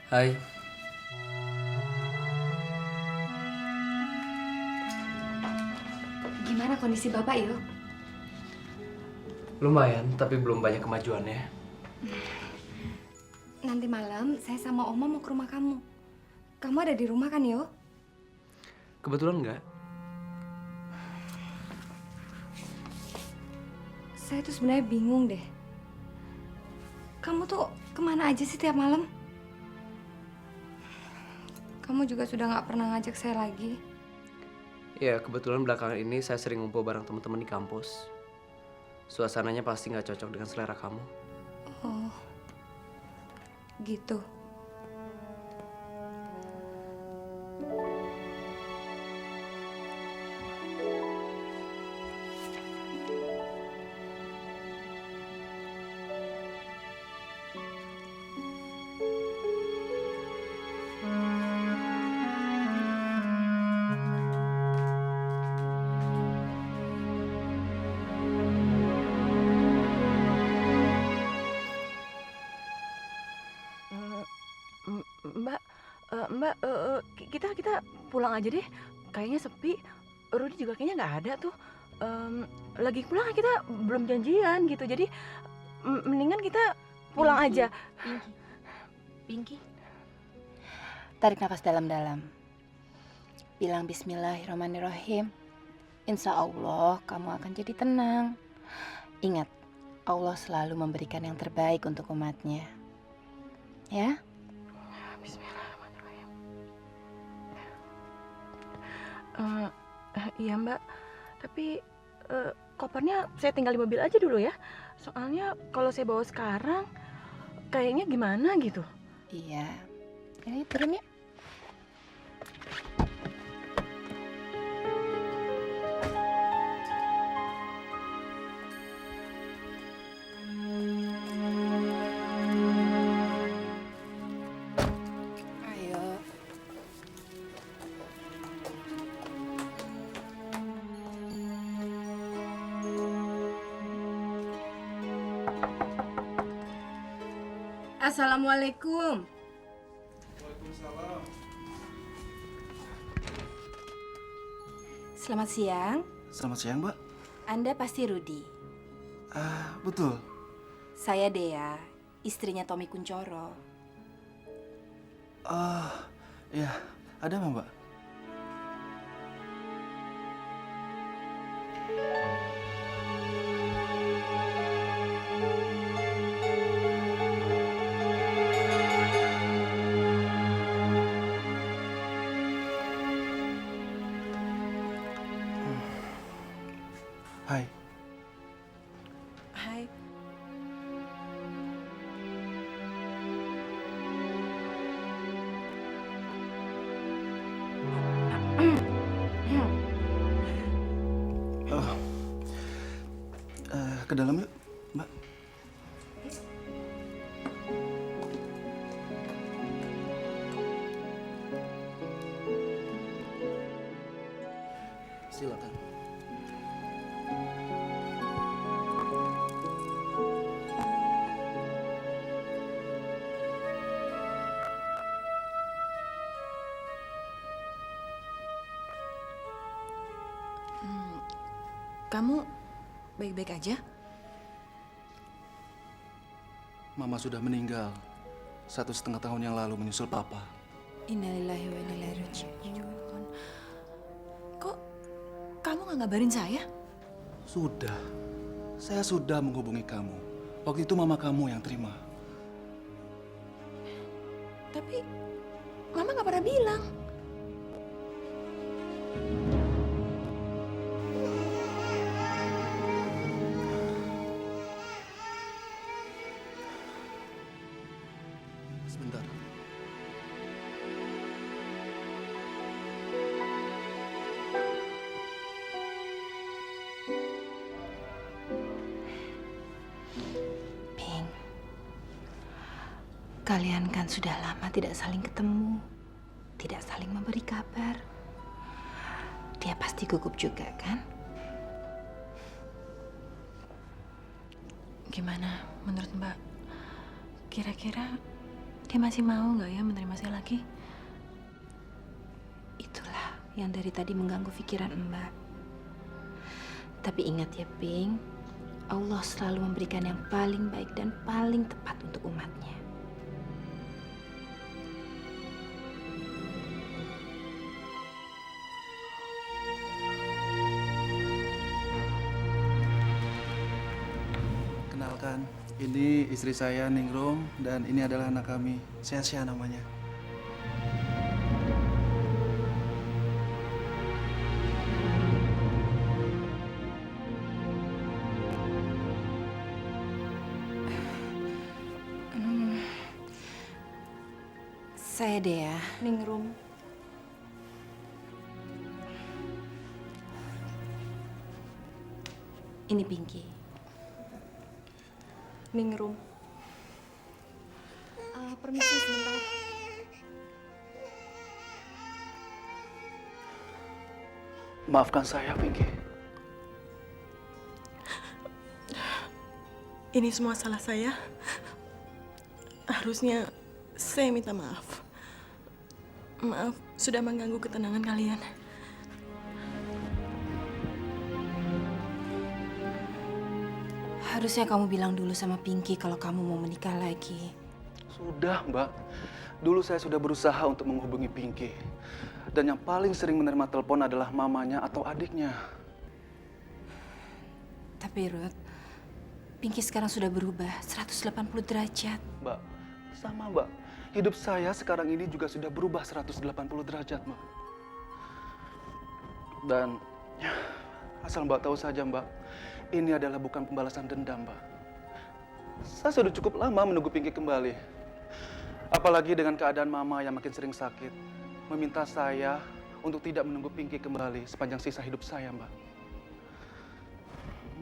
Hai, Gimana kondisi Bapak, Yo? lumayan tapi belum banyak kemajuannya. Nanti malam saya sama Oma mau ke rumah kamu. Kamu ada di rumah kan, Yo? Kebetulan enggak? Saya tuh sebenarnya bingung deh. Kamu tuh kemana aja sih tiap malam? Kamu juga sudah nggak pernah ngajak saya lagi. Ya, kebetulan belakangan ini saya sering ngumpul bareng teman-teman di kampus. Suasananya pasti nggak cocok dengan selera kamu. Oh, gitu. Eh, Mbak, Mbak, kita pulang aja deh. Kayaknya sepi. Rudy juga kayaknya nggak ada tuh. Lagi pulang kita belum janjian gitu. Jadi mendingan kita pulang aja. Pinky. Tarik nafas dalam-dalam. Bilang Bismillahirrahmanirrahim. Insya Allah kamu akan jadi tenang. Ingat, Allah selalu memberikan yang terbaik untuk umatnya. Ya? Bismillahirrahmanirrahim. Iya Mbak, tapi kopernya saya tinggal di mobil aja dulu ya. Soalnya kalau saya bawa sekarang, kayaknya gimana gitu. Iya. Ini turun ya. Ayo. Assalamualaikum. Selamat siang. Selamat siang, Mbak. Anda pasti Rudy. Betul. Saya Dea, istrinya Tommy Kuncoro. Ya, ada apa, Mbak? Hai. Hai. Oh, ke dalam yuk, Mbak. Silakan. Kamu baik-baik aja? Mama sudah meninggal 1,5 tahun yang lalu menyusul Papa. Innalillahi wa inna ilaihi raji'un. Kok kamu nggak ngabarin saya? Sudah. Saya sudah menghubungi kamu. Waktu itu mama kamu yang terima. Tapi Mama nggak pernah bilang. Sebentar. Pink, kalian kan sudah lama tidak saling ketemu, tidak saling memberi kabar. Dia pasti gugup juga kan? Gimana menurut Mbak? Kira-kira Dia masih mau nggak ya menerima saya lagi? Itulah yang dari tadi mengganggu pikiran Mbak. Tapi ingat ya, Pink, Allah selalu memberikan yang paling baik dan paling tepat untuk umatnya. Kenalkan, ini istri saya Ningrum dan ini adalah anak kami, Syah namanya. Saya Dea. Ningrum. Ini Pinky. Ningrum. Permisi sebentar. Maafkan saya, Pinky. Ini semua salah saya. Harusnya saya minta maaf. Maaf sudah mengganggu ketenangan kalian. Harusnya kamu bilang dulu sama Pinky kalau kamu mau menikah lagi. Sudah, Mbak. Dulu saya sudah berusaha untuk menghubungi Pinky. Dan yang paling sering menerima telepon adalah mamanya atau adiknya. Tapi Ruth, Pinky sekarang sudah berubah 180 derajat. Mbak, sama Mbak. Hidup saya sekarang ini juga sudah berubah 180 derajat, Mbak. Dan asal Mbak tahu saja, Mbak, ini adalah bukan pembalasan dendam, Mbak. Saya sudah cukup lama menunggu Pinky kembali. Apalagi dengan keadaan Mama yang makin sering sakit, meminta saya untuk tidak menunggu Pinky kembali sepanjang sisa hidup saya, Mbak.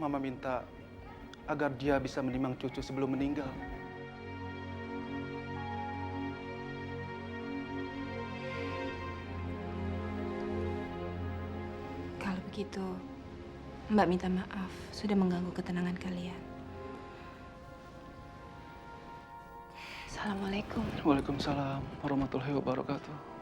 Mama minta agar dia bisa menimang cucu sebelum meninggal. Kalau begitu, Mbak minta maaf sudah mengganggu ketenangan kalian. Assalamualaikum. Waalaikumsalam warahmatullahi wabarakatuh.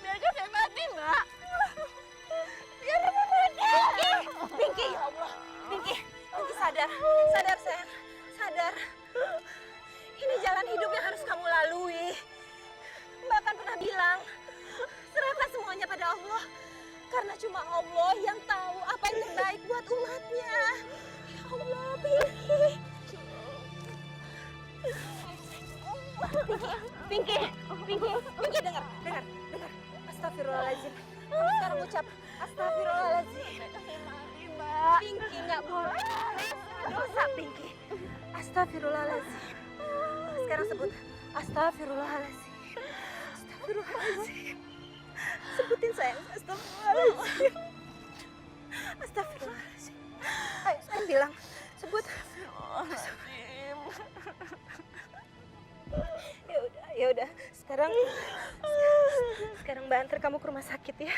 Biarkan saya mati, Mbak. Biarkan saya mati. Pinky, ya Allah. Pinky sadar. Sadar, sayang. Sadar. Ini jalan hidup yang harus kamu lalui. Mbak kan pernah bilang, serahkan semuanya pada Allah. Karena cuma Allah yang tahu apa yang terbaik buat umatnya. Ya Allah, Pinky. Pinky, dengar. Astagfirullahaladzim. Kamu sekarang ucap astagfirullahaladzim. Pinky nggak boleh. Dosa, Pinky. Astagfirullahaladzim. Sekarang sebut astagfirullahaladzim. Astagfirullahaladzim. Sebutin, sayang. Astagfirullahaladzim. Astagfirullahaladzim. Ayo, sekarang bilang. Sebut. Ya udah. Sekarang Mbak antar kamu ke rumah sakit ya.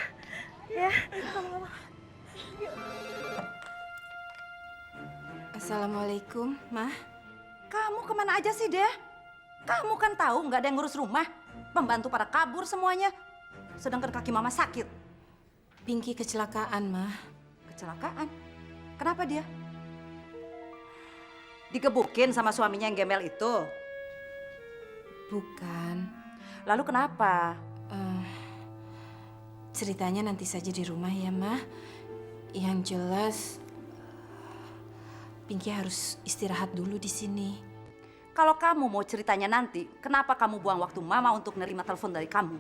Ya, kamu. Assalamualaikum, Mah. Kamu kemana aja sih, Dea? Kamu kan tahu nggak ada yang ngurus rumah. Pembantu pada kabur semuanya. Sedangkan kaki mama sakit. Pinky kecelakaan, Mah. Kecelakaan? Kenapa dia? Digebukin sama suaminya yang gembel itu? Bukan. Lalu kenapa? Ceritanya nanti saja di rumah ya, Mah. Yang jelas, Pinky harus istirahat dulu di sini. Kalau kamu mau ceritanya nanti, kenapa kamu buang waktu mama untuk nerima telepon dari kamu?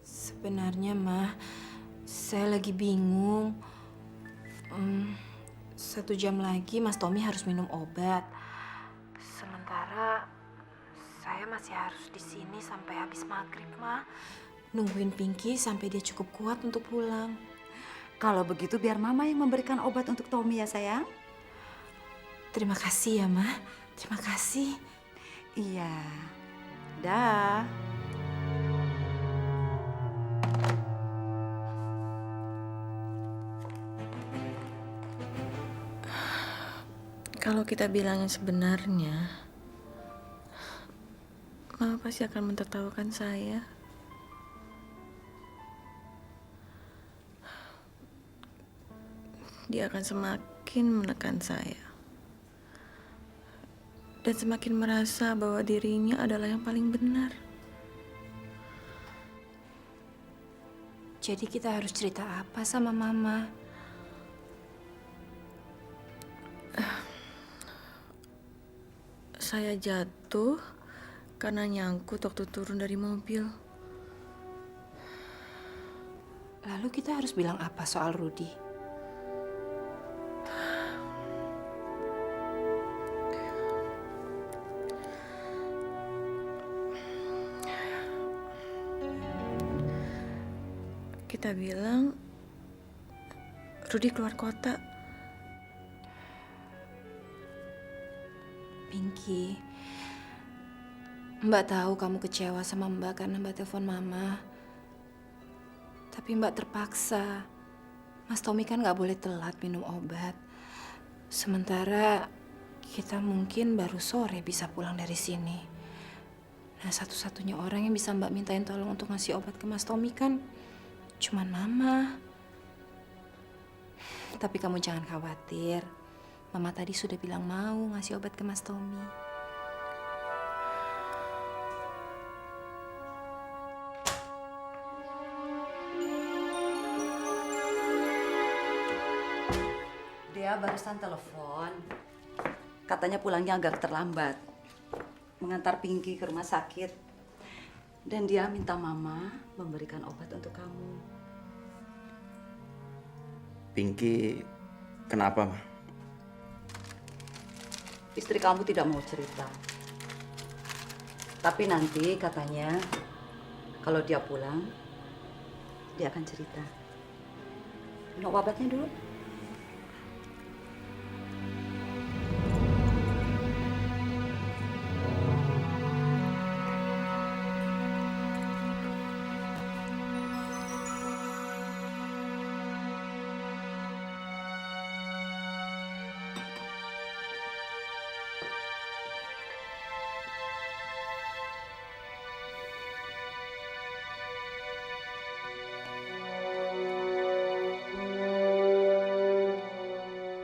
Sebenarnya, Mah, saya lagi bingung. 1 jam lagi Mas Tommy harus minum obat. Sementara saya masih harus di sini sampai habis maghrib, Mah. Nungguin Pinky sampai dia cukup kuat untuk pulang. Kalau begitu biar mama yang memberikan obat untuk Tommy ya sayang. Terima kasih ya, Mah. Terima kasih. Iya. Dah. Kalau kita bilang yang sebenarnya, Mama pasti akan mentertawakan saya. Dia akan semakin menekan saya. Dan semakin merasa bahwa dirinya adalah yang paling benar. Jadi kita harus cerita apa sama Mama? Saya jatuh karena nyangkut waktu turun dari mobil. Lalu kita harus bilang apa soal Rudy? Kita bilang Rudy keluar kota. Pinky, Mbak tahu kamu kecewa sama Mbak karena Mbak telepon Mama. Tapi Mbak terpaksa. Mas Tommy kan nggak boleh telat minum obat. Sementara kita mungkin baru sore bisa pulang dari sini. Nah, satu-satunya orang yang bisa Mbak mintain tolong untuk ngasih obat ke Mas Tommy kan cuman Mama. Tapi kamu jangan khawatir. Mama tadi sudah bilang mau ngasih obat ke Mas Tommy. Dia barusan telepon. Katanya pulangnya agak terlambat. Mengantar Pinky ke rumah sakit. Dan dia minta Mama memberikan obat untuk kamu. Pinky, kenapa, Ma? Istri kamu tidak mau cerita. Tapi nanti katanya kalau dia pulang, dia akan cerita. Minum obatnya dulu.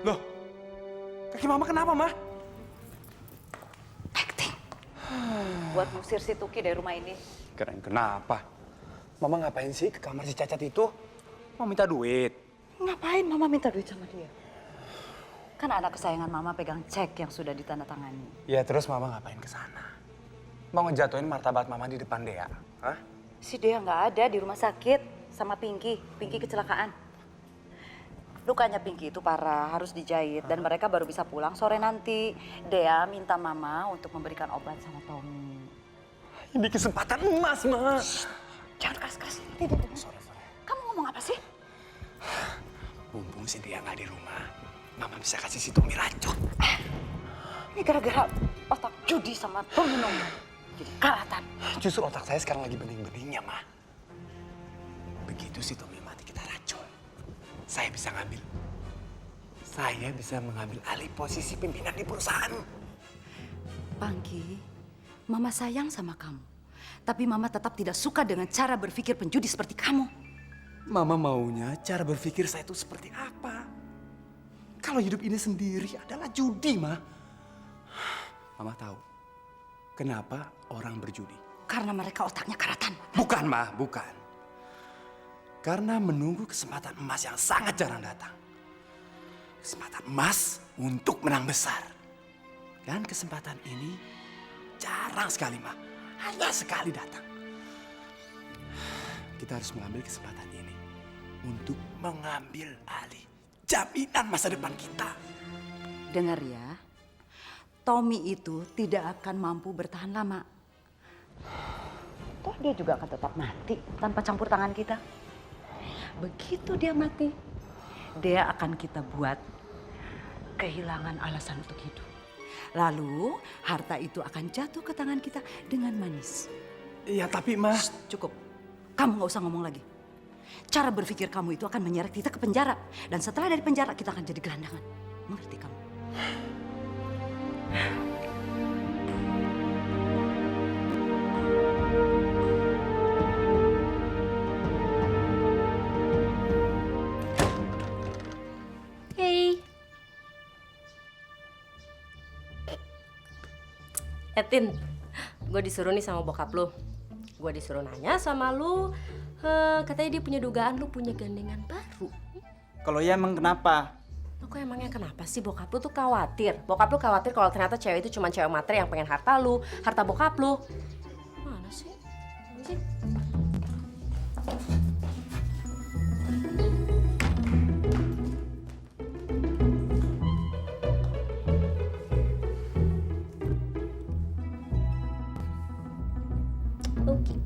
Loh, kaki mama kenapa, Ma? Buat ngusir si Tuki dari rumah ini. Keren kenapa? Mama ngapain sih ke kamar si Cacat itu? Mau minta duit? Ngapain Mama minta duit sama dia? Kan anak kesayangan Mama pegang cek yang sudah ditandatangani. Ya terus Mama ngapain ke sana? Mau ngejatuhin martabat Mama di depan Dea? Hah? Si Dea nggak ada di rumah sakit sama Pinky. Pinky kecelakaan. Lukanya Pinky itu parah, harus dijahit. Dan mereka baru bisa pulang sore nanti. Dea minta Mama untuk memberikan obat sama Tommy. Ini kesempatan emas, Ma. Jangan keras-keras. Tidak. Sorry. Kamu ngomong apa sih? Mumpung si Dea nggak di rumah, Mama bisa kasih si Tommy racun. Ini gara-gara otak judi sama Tommy. jadi karatan. Justru otak saya sekarang lagi bening-beningnya, Ma. Begitu si Tommy mati kita racun. Saya bisa mengambil alih posisi pimpinan di perusahaan. Pangki, Mama sayang sama kamu. Tapi Mama tetap tidak suka dengan cara berpikir penjudi seperti kamu. Mama maunya cara berpikir saya itu seperti apa? Kalau hidup ini sendiri adalah judi, Ma. Mama tahu kenapa orang berjudi? Karena mereka otaknya karatan. Bukan, Ma, bukan. Karena menunggu kesempatan emas yang sangat jarang datang. Kesempatan emas untuk menang besar. Dan kesempatan ini jarang sekali, Ma. Hanya sekali datang. Kita harus mengambil kesempatan ini untuk mengambil alih jaminan masa depan kita. Dengar ya, Tommy itu tidak akan mampu bertahan lama. Toh dia juga akan tetap mati tanpa campur tangan kita. Begitu dia mati, dia akan kita buat kehilangan alasan untuk hidup. Lalu harta itu akan jatuh ke tangan kita dengan manis. Iya, tapi Ma... Cukup, kamu gak usah ngomong lagi. Cara berpikir kamu itu akan menyeret kita ke penjara. Dan setelah dari penjara kita akan jadi gelandangan. Mengerti kamu? Hey. Etin, gue disuruh nih sama bokap lu. Gue disuruh nanya sama lu, katanya dia punya dugaan lu punya gandengan baru. Kalau ya emang kenapa? Lo kok emangnya kenapa sih bokap lu tuh khawatir? Bokap lu khawatir kalau ternyata cewek itu cuma cewek matre yang pengen harta lu, harta bokap lu. Mana sih? Mana sih? Oke.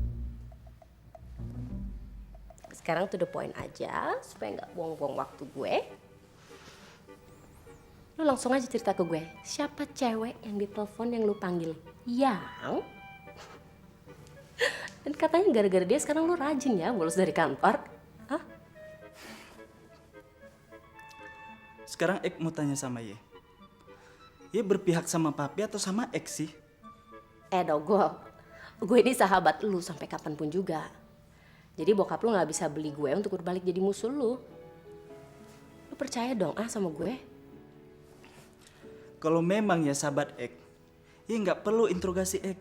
Sekarang to the point aja supaya nggak buang-buang waktu gue. Lu langsung aja cerita ke gue, siapa cewek yang ditelepon yang lu panggil? Yang? Dan katanya gara-gara dia sekarang lu rajin ya bolos dari kantor. Hah? Sekarang Ek mau tanya sama Ye. Ye berpihak sama papi atau sama Ek sih? Dogol, gue ini sahabat lu sampai kapanpun juga. Jadi bokap lu gak bisa beli gue untuk berbalik jadi musuh lu. Lu percaya dong sama gue? Kalau memang ya sahabat Ek, Ye nggak perlu interogasi Ek.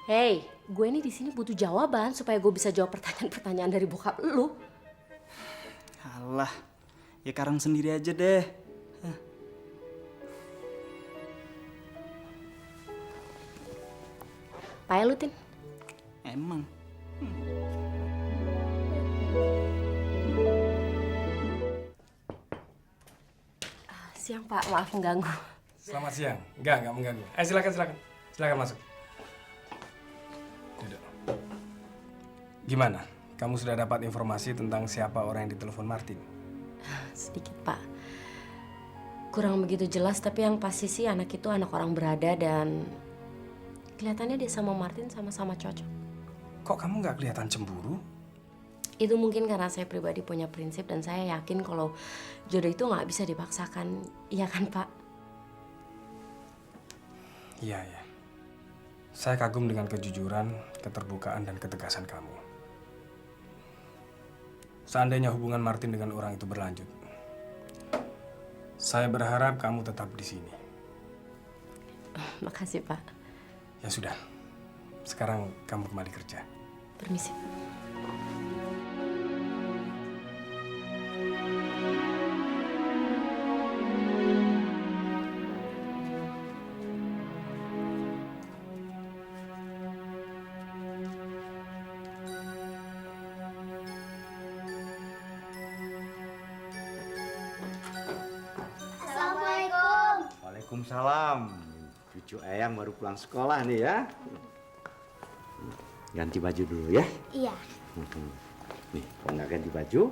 Hey, gue ini di sini butuh jawaban supaya gue bisa jawab pertanyaan-pertanyaan dari bokap lu. Alah, ya karang sendiri aja deh. Payah lu, Tin. Emang. Siang Pak, maaf mengganggu. Selamat siang. Enggak mengganggu. Silakan. Silakan masuk. Duduk. Gimana? Kamu sudah dapat informasi tentang siapa orang yang ditelepon Martin? Sedikit Pak. Kurang begitu jelas, tapi yang pasti sih anak itu anak orang berada dan kelihatannya dia sama Martin sama-sama cocok. Kok kamu nggak kelihatan cemburu? Itu mungkin karena saya pribadi punya prinsip dan saya yakin kalau jodoh itu nggak bisa dipaksakan. Iya kan Pak? Iya. Saya kagum dengan kejujuran, keterbukaan, dan ketegasan kamu. Seandainya hubungan Martin dengan orang itu berlanjut, saya berharap kamu tetap di sini. Makasih Pak. Ya sudah, sekarang kamu kembali kerja. Permisi. Assalamualaikum. Waalaikumsalam. Cucu Eyang baru pulang sekolah nih ya. Ganti baju dulu ya. Iya. Nih, kalau nggak ganti baju.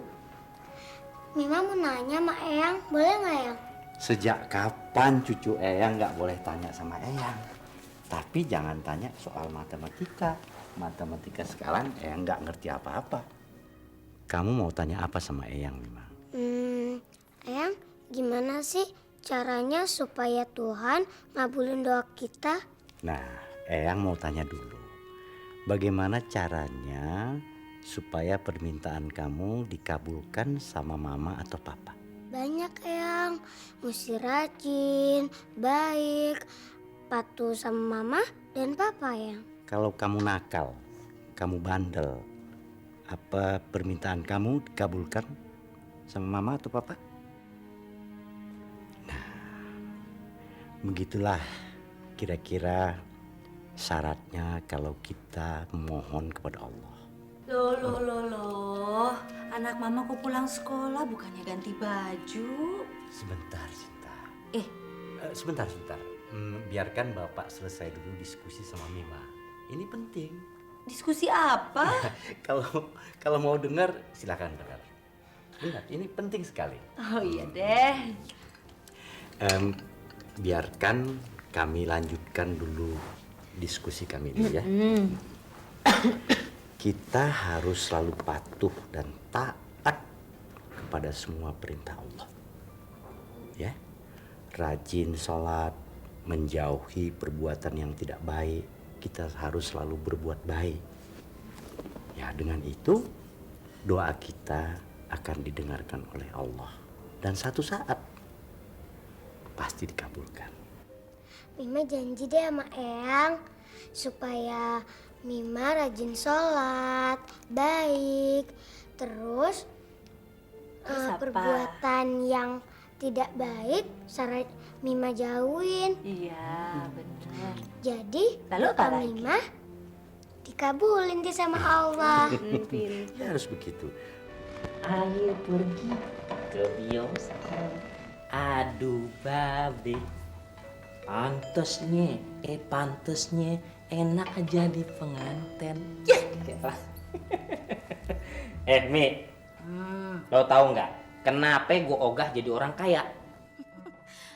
Mima mau nanya sama Eyang, boleh nggak Eyang? Sejak kapan cucu Eyang nggak boleh tanya sama Eyang? Tapi jangan tanya soal matematika. Matematika sekarang Eyang nggak ngerti apa-apa. Kamu mau tanya apa sama Eyang, Mima? Eyang, gimana sih caranya supaya Tuhan ngabulin doa kita? Nah, Eyang mau tanya dulu. Bagaimana caranya supaya permintaan kamu dikabulkan sama mama atau papa? Banyak Eyang, mesti rajin, baik, patuh sama mama dan papa Eyang. Kalau kamu nakal, kamu bandel, apa permintaan kamu dikabulkan sama mama atau papa? Nah, begitulah kira-kira syaratnya kalau kita mohon kepada Allah. Loh. Anak mama kok pulang sekolah bukannya ganti baju? Sebentar, Sinta. Sebentar. Biarkan Bapak selesai dulu diskusi sama Mima. Ini penting. Diskusi apa? Kalau mau dengar, silakan dengar. Dengar, ini penting sekali. Oh iya deh. Biarkan kami lanjutkan dulu diskusi kami dulu ya. Kita harus selalu patuh dan taat kepada semua perintah Allah. Ya, rajin sholat, menjauhi perbuatan yang tidak baik. Kita harus selalu berbuat baik. Ya, dengan itu doa kita akan didengarkan oleh Allah dan satu saat pasti dikabulkan. Mima janji deh sama Eyang supaya Mima rajin sholat, baik, terus perbuatan yang tidak baik syarat Mima jauhin. Iya, benar. Jadi Lalu doa apa lagi? Mima dikabulin deh sama Allah. Ya, harus begitu. Ayo pergi ke bioskop. Aduh babe, pantesnya enak jadi penganten. Mi, lo tahu nggak kenapa gue ogah jadi orang kaya?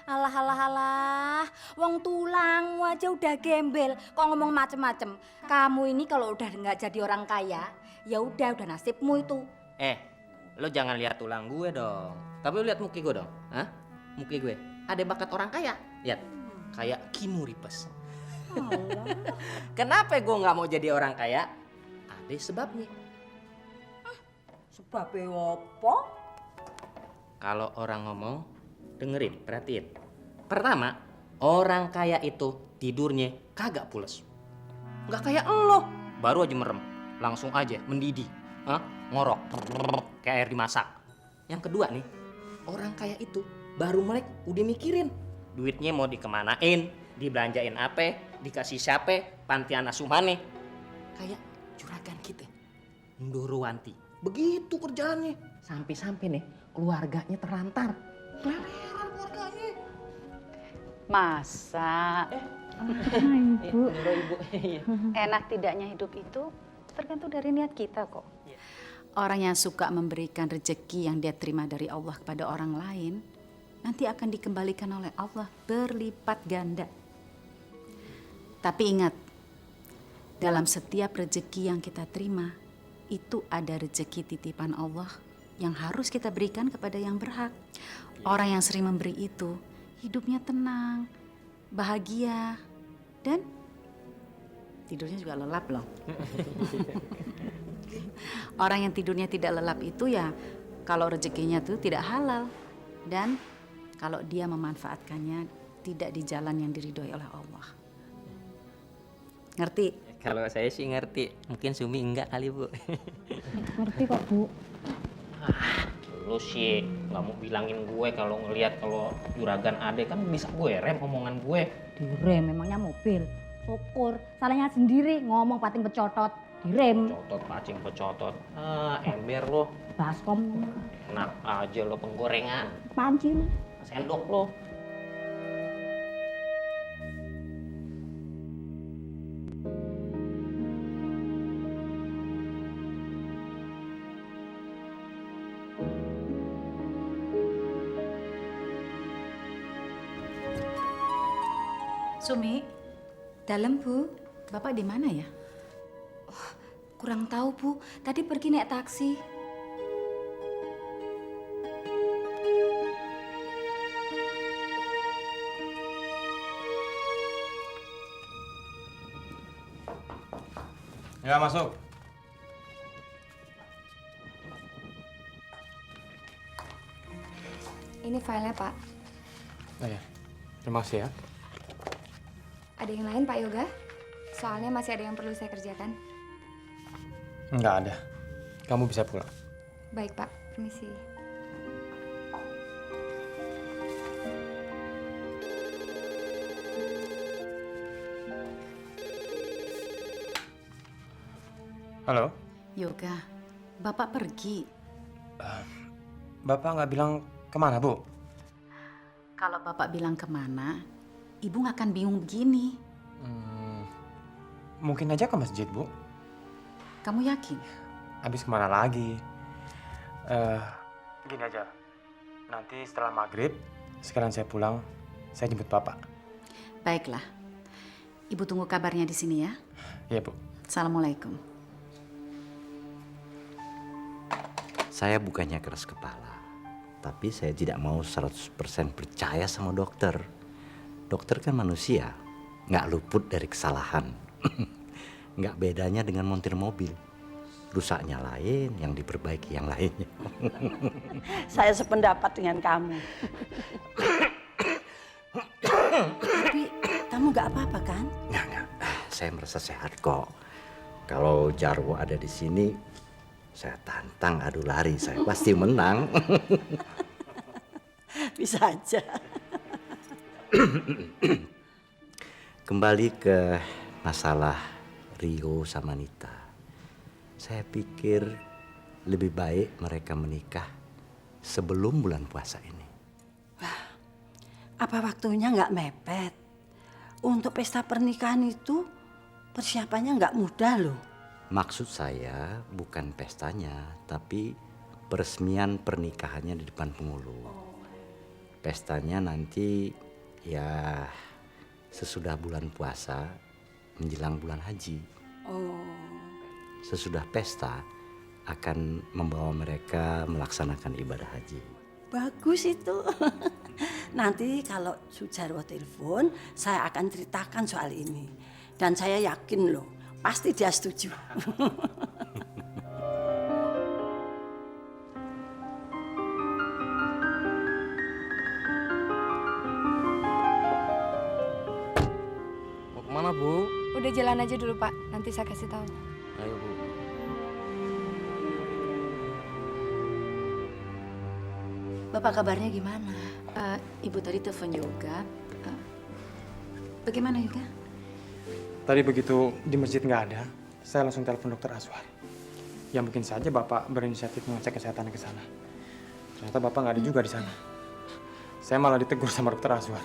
Alah, wong tulangmu aja udah gembel, kok ngomong macem-macem. Kamu ini kalau udah nggak jadi orang kaya, ya udah nasibmu itu. Lo jangan lihat tulang gue dong, tapi lo lihat muka gue dong. Hah? Muka gue ada bakat orang kaya. Lihat, kayak Keanu Reeves. Kenapa gue nggak mau jadi orang kaya? Ada sebabnya. Sebabnya apa? Kalau orang ngomong, dengerin, perhatiin. Pertama, orang kaya itu tidurnya kagak pules. Nggak kayak lo, baru aja merem, langsung aja mendidih, ngorok, kayak air dimasak. Yang kedua nih, orang kaya itu baru melek udah mikirin duitnya mau dikemanain, dibelanjain apa, dikasih siapa, pantian asuhannya. Kayak juragan kita, Ndorowanti. Begitu kerjaannya, sampai-sampai nih keluarganya terlantar. Keleleran keluarganya. Masa? Ibu. Enak tidaknya hidup itu tergantung dari niat kita kok. Orang yang suka memberikan rezeki yang dia terima dari Allah kepada orang lain, nanti akan dikembalikan oleh Allah berlipat ganda. Tapi ingat, dalam setiap rezeki yang kita terima, itu ada rezeki titipan Allah yang harus kita berikan kepada yang berhak. Orang yang sering memberi itu, hidupnya tenang, bahagia, dan tidurnya juga lelap loh. Orang yang tidurnya tidak lelap itu ya kalau rezekinya tuh tidak halal. Dan kalau dia memanfaatkannya tidak di jalan yang diridhoi oleh Allah. Ngerti? Kalau saya sih ngerti, mungkin Sumi enggak kali Bu. Ngerti kok Bu. Lu sih nggak mau bilangin gue kalau ngelihat kalau juragan ade kan bisa gue rem omongan gue. Direm memangnya mobil. Syukur, salahnya sendiri ngomong pating pecotot. Direm. Cotot pacing pecotot. Ember lo. Baskom. Enak aja lo penggorengan. Panci lu. Sendok lo. Sumi, Dalam, Bu. Bapak di mana ya? Kurang tahu, Bu. Tadi pergi naik taksi. Ya, masuk. Ini filenya, Pak. Oh ya, terima kasih ya. Ada yang lain, Pak Yoga? Soalnya masih ada yang perlu saya kerjakan. Nggak ada. Kamu bisa pulang. Baik, Pak. Permisi. Halo? Yoga, Bapak pergi. Bapak nggak bilang kemana, Bu? Kalau Bapak bilang kemana, Ibu nggak akan bingung begini. Mungkin aja ke masjid, Bu. Kamu yakin? Habis kemana lagi? Gini aja. Nanti setelah maghrib, sekalian saya pulang, saya jemput Bapak. Baiklah. Ibu tunggu kabarnya di sini ya. Iya, Bu. Assalamualaikum. Saya bukannya keras kepala, tapi saya tidak mau 100% percaya sama dokter. Dokter kan manusia, nggak luput dari kesalahan. Nggak bedanya dengan montir mobil. Rusaknya lain, yang diperbaiki yang lainnya. Saya sependapat dengan kamu. Tapi kamu nggak apa-apa kan? Nggak. Saya merasa sehat kok. Kalau Jarwo ada di sini, saya tantang adu lari, saya pasti menang. Bisa aja. Kembali ke masalah Rio sama Nita. Saya pikir lebih baik mereka menikah sebelum bulan puasa ini. Apa waktunya nggak mepet? Untuk pesta pernikahan itu persiapannya nggak mudah loh. Maksud saya bukan pestanya, tapi peresmian pernikahannya di depan penghulu. Pestanya nanti ya sesudah bulan puasa menjelang bulan haji. Sesudah pesta akan membawa mereka melaksanakan ibadah haji. Bagus itu. Nanti kalau Sujarwo telepon, saya akan ceritakan soal ini. Dan saya yakin loh, pasti dia setuju. Mau kemana, Bu? Udah jalan aja dulu, Pak. Nanti saya kasih tahu. Ayo, Bu. Bapak kabarnya gimana? Ibu tadi telepon Yoga. Bagaimana Yoga? Tadi begitu di masjid nggak ada, saya langsung telepon dokter Aswar. Ya mungkin saja Bapak berinisiatif mengecek kesehatan ke sana. Ternyata Bapak nggak ada juga di sana. Saya malah ditegur sama dokter Aswar.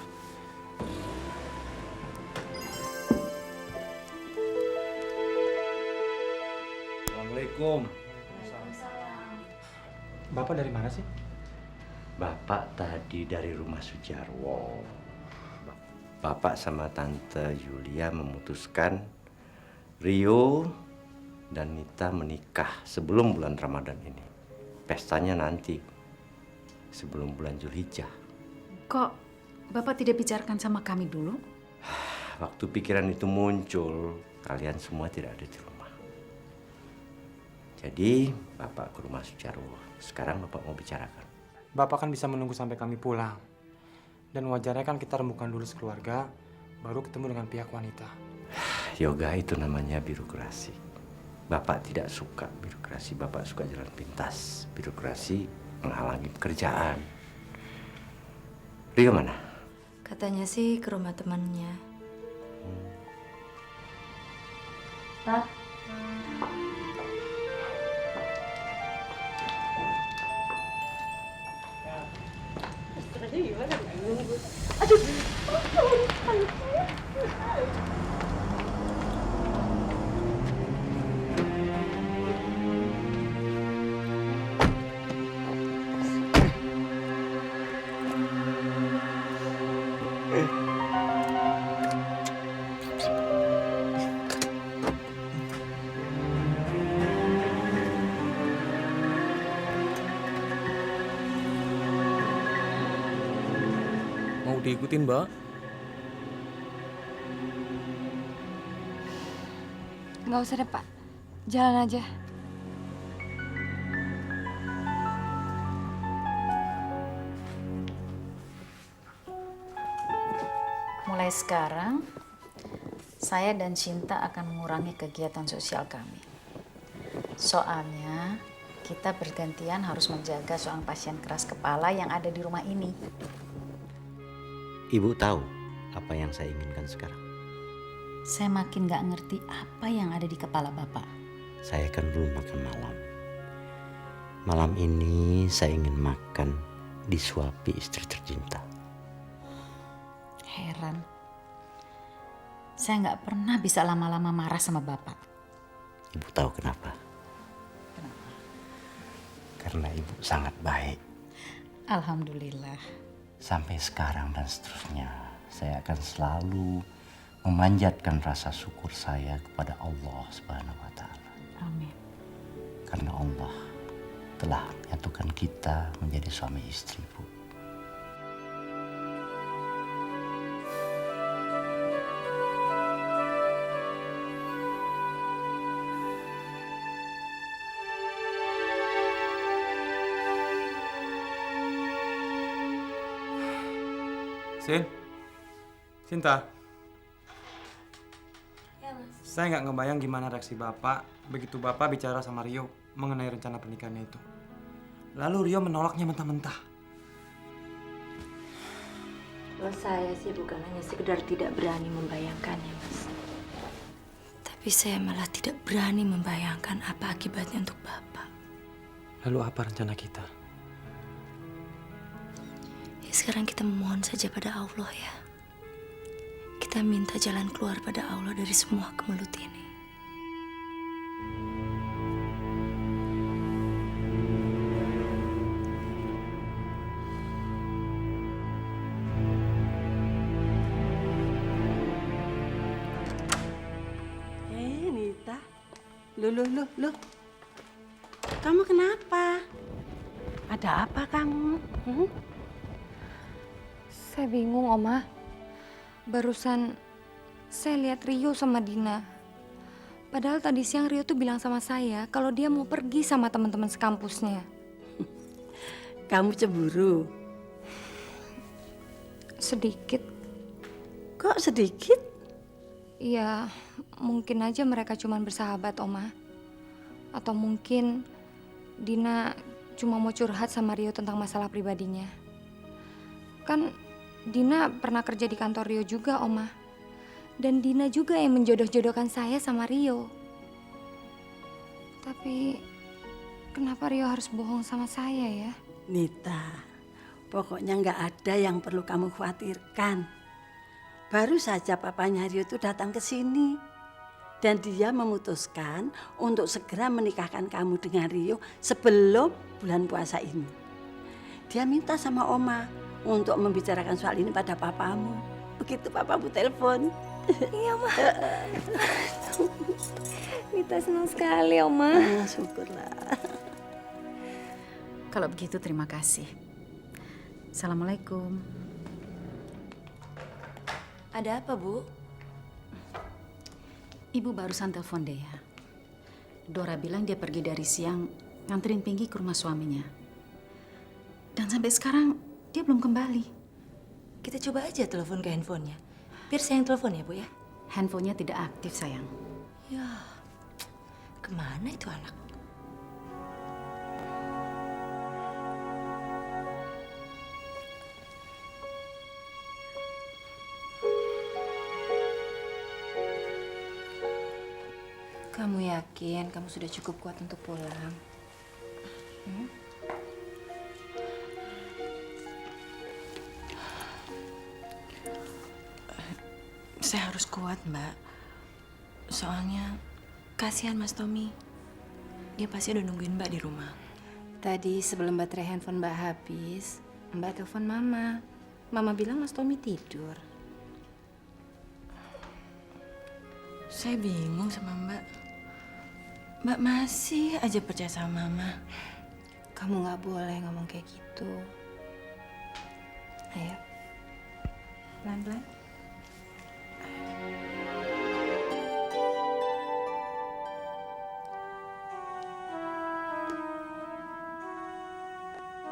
Assalamualaikum. Bapak dari mana sih? Bapak tadi dari rumah Sujarwo. Bapak sama Tante Yulia memutuskan Rio dan Nita menikah sebelum bulan Ramadan ini. Pestanya nanti sebelum bulan Zulhijjah. Kok Bapak tidak bicarakan sama kami dulu? Waktu pikiran itu muncul, kalian semua tidak ada di rumah. Jadi Bapak ke rumah Sujarwo. Sekarang Bapak mau bicarakan. Bapak kan bisa menunggu sampai kami pulang. Dan wajarnya kan kita rembukan dulu sekeluarga, baru ketemu dengan pihak wanita. Yoga itu namanya birokrasi. Bapak tidak suka birokrasi, Bapak suka jalan pintas. Birokrasi menghalangi pekerjaan. Rio mana? Katanya sih ke rumah temannya. Pak. Gimana? Aduh. diikutin, Mbak. Nggak usah deh, Pak. Jalan aja. Mulai sekarang, saya dan Cinta akan mengurangi kegiatan sosial kami. Soalnya, kita bergantian harus menjaga seorang pasien keras kepala yang ada di rumah ini. Ibu tahu apa yang saya inginkan sekarang. Saya makin gak ngerti apa yang ada di kepala Bapak. Saya kan belum makan malam. Malam ini saya ingin makan disuapi istri tercinta. Heran. Saya gak pernah bisa lama-lama marah sama Bapak. Ibu tahu kenapa? Karena ibu sangat baik. Alhamdulillah. Sampai sekarang dan seterusnya, saya akan selalu memanjatkan rasa syukur saya kepada Allah Subhanahu wa Ta'ala. Amin. Karena Allah telah menyatukan kita menjadi suami istri, Bu. Cinta. Ya, Mas. Saya nggak ngebayang gimana reaksi Bapak begitu Bapak bicara sama Rio mengenai rencana pernikahannya itu. Lalu Rio menolaknya mentah-mentah. Kalau saya sih bukan hanya sekedar tidak berani membayangkannya, Mas. Tapi saya malah tidak berani membayangkan apa akibatnya untuk Bapak. Lalu apa rencana kita? Ya, sekarang kita memohon saja pada Allah ya. Kita minta jalan keluar pada Allah dari semua kemelut ini. Nita. Loh. Kamu kenapa? Ada apa kamu? Saya bingung, Oma. Barusan saya lihat Rio sama Dina. Padahal tadi siang Rio tuh bilang sama saya kalau dia mau pergi sama teman-teman sekampusnya. Kamu cemburu? Sedikit. Kok sedikit? Iya, mungkin aja mereka cuma bersahabat, Oma. Atau mungkin Dina cuma mau curhat sama Rio tentang masalah pribadinya. Kan Dina pernah kerja di kantor Rio juga, Oma. Dan Dina juga yang menjodoh-jodohkan saya sama Rio. Tapi kenapa Rio harus bohong sama saya ya? Nita, pokoknya nggak ada yang perlu kamu khawatirkan. Baru saja papanya Rio itu datang ke sini. Dan dia memutuskan untuk segera menikahkan kamu dengan Rio sebelum bulan puasa ini. Dia minta sama Oma untuk membicarakan soal ini pada papamu. Begitu papamu telepon. Iya, Ma. Nita senang sekali, Oma. Syukurlah. Kalau begitu terima kasih. Assalamualaikum. Ada apa, Bu? Ibu barusan telepon Dea. Dora bilang dia pergi dari siang nganterin Pinky ke rumah suaminya. Dan sampai sekarang dia belum kembali. Kita coba aja telepon ke handphonenya. Biar saya yang telepon ya, Bu ya. Handphonenya tidak aktif, sayang. Ya, kemana itu anak? Kamu yakin kamu sudah cukup kuat untuk pulang? Saya harus kuat, Mbak. Soalnya kasihan Mas Tommy. Dia pasti udah nungguin Mbak di rumah. Tadi sebelum baterai handphone Mbak habis, Mbak telepon Mama. Mama bilang Mas Tommy tidur. Saya bingung sama Mbak. Mbak masih aja percaya sama Mama. Kamu nggak boleh ngomong kayak gitu. Ayo. Pelan-pelan.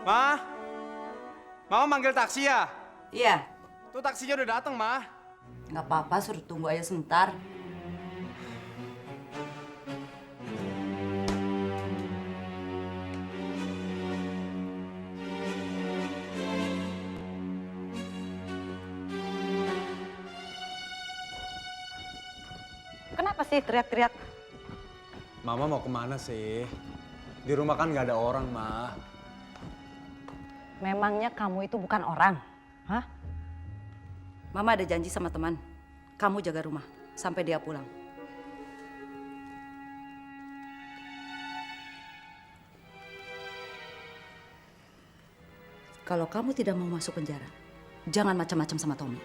Ma, Mama manggil taksi ya? Iya. Tuh taksinya udah datang, Ma. Nggak apa-apa, suruh tunggu aja sebentar. Kenapa sih teriak-teriak? Mama mau kemana sih? Di rumah kan nggak ada orang, Ma. Memangnya kamu itu bukan orang? Hah? Mama ada janji sama teman. Kamu jaga rumah sampai dia pulang. Kalau kamu tidak mau masuk penjara, jangan macam-macam sama Tommy.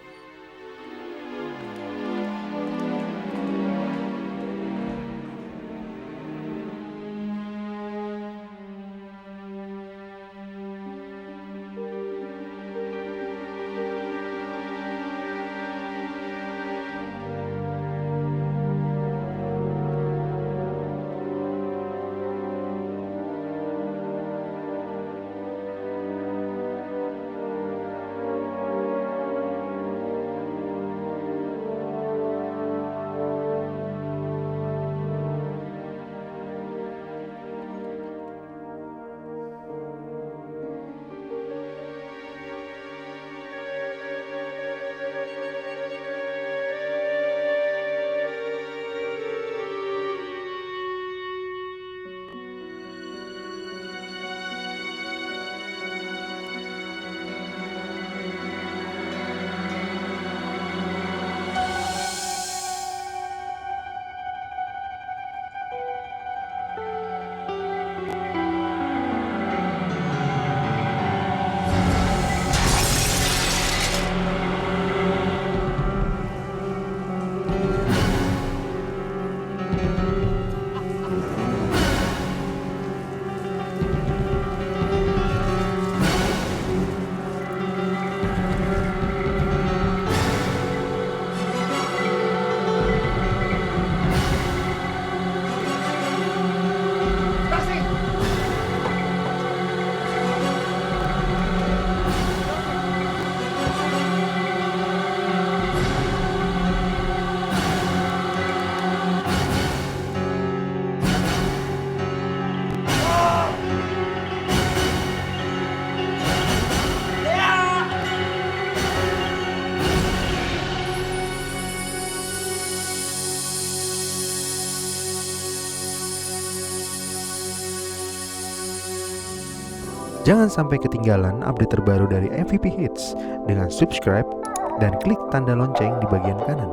Jangan sampai ketinggalan update terbaru dari MVP Hits dengan subscribe dan klik tanda lonceng di bagian kanan.